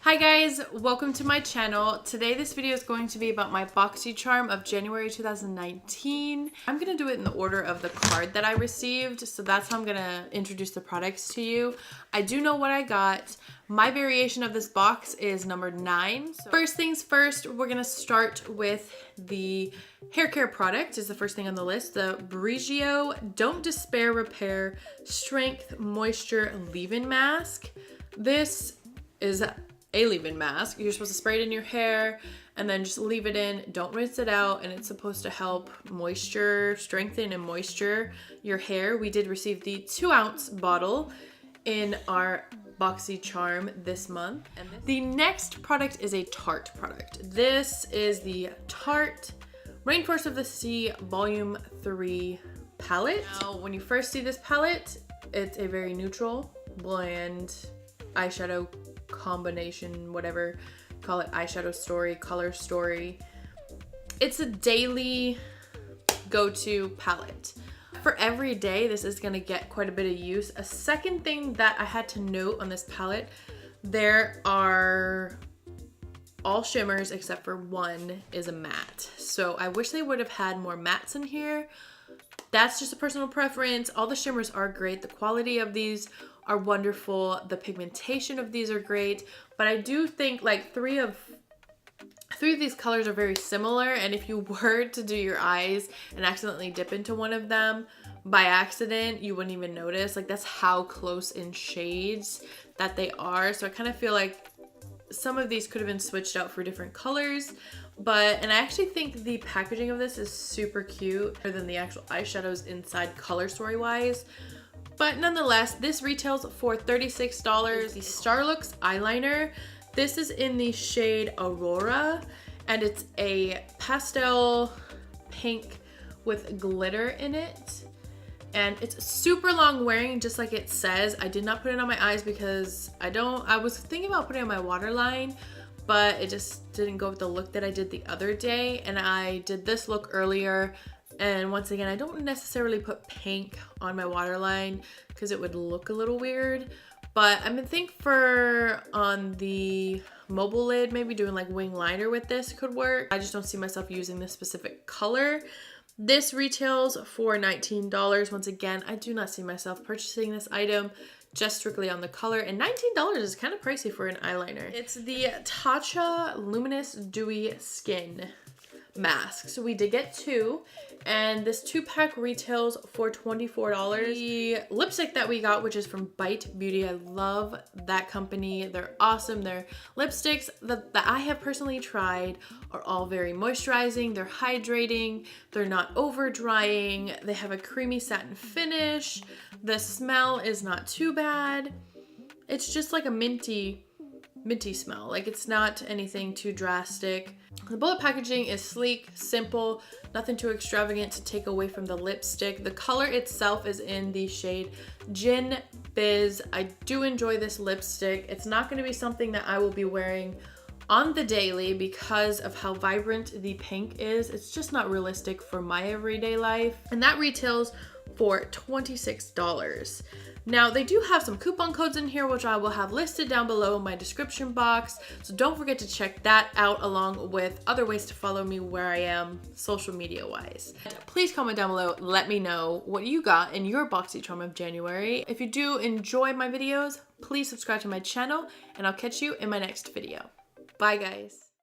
Hi guys, welcome to my channel. Today this video is going to be about my Boxycharm of January 2019. I'm going to do it in the order of the card that I received, so that's how I'm going to introduce the products to you. I do know what I got. My variation of this box is number 9. So first things first, we're going to start with the hair care product is the first thing on the list. The Briogeo Don't Despair Repair Strength Moisture Leave-In Mask. This is a leave-in mask. You're supposed to spray it in your hair and then just leave it in. Don't rinse it out, and it's supposed to help strengthen and moisture your hair. We did receive the 2-ounce bottle in our Boxycharm this month. And the next product is a Tarte product. This is the Tarte Rainforest of the Sea Volume 3 palette. Now, when you first see this palette, it's a very neutral, bland eyeshadow combination, whatever, call it eyeshadow story, color story. It's a daily go-to palette. For every day, this is gonna get quite a bit of use. A second thing that I had to note on this palette, there are all shimmers except for one is a matte. So I wish they would have had more mattes in here. That's just a personal preference. All the shimmers are great. The quality of these are wonderful. The pigmentation of these are great, but I do think like three of these colors are very similar, and if you were to do your eyes and accidentally dip into one of them by accident, you wouldn't even notice. Like, that's how close in shades that they are. So I kind of feel like some of these could have been switched out for different colors, and I actually think the packaging of this is super cute other than the actual eyeshadows inside color story wise. But nonetheless, this retails for $36. The Starlooks eyeliner. This is in the shade Aurora, and it's a pastel pink with glitter in it. And it's super long wearing, just like it says. I did not put it on my eyes because I was thinking about putting it on my waterline, but it just didn't go with the look that I did the other day. And I did this look earlier. And once again, I don't necessarily put pink on my waterline because it would look a little weird. But I think on the mobile lid, maybe doing like wing liner with this could work. I just don't see myself using this specific color. This retails for $19. Once again, I do not see myself purchasing this item just strictly on the color, and $19 is kind of pricey for an eyeliner. It's the Tatcha Luminous Dewy Skin mask. So we did get 2, and this 2-pack retails for $24. The lipstick that we got, which is from Bite Beauty, I love that company. They're awesome. Their lipsticks that I have personally tried are all very moisturizing. They're hydrating. They're not over drying. They have a creamy satin finish. The smell is not too bad. It's just like a minty smell. Like, it's not anything too drastic. The bullet packaging is sleek, simple, nothing too extravagant to take away from the lipstick. The color itself is in the shade Gin Biz. I do enjoy this lipstick. It's not going to be something that I will be wearing on the daily because of how vibrant the pink is. It's just not realistic for my everyday life. And that retails for $26. Now, they do have some coupon codes in here, which I will have listed down below in my description box. So don't forget to check that out, along with other ways to follow me where I am social media wise. Please comment down below. Let me know what you got in your Boxycharm of January. If you do enjoy my videos, please subscribe to my channel, and I'll catch you in my next video. Bye, guys.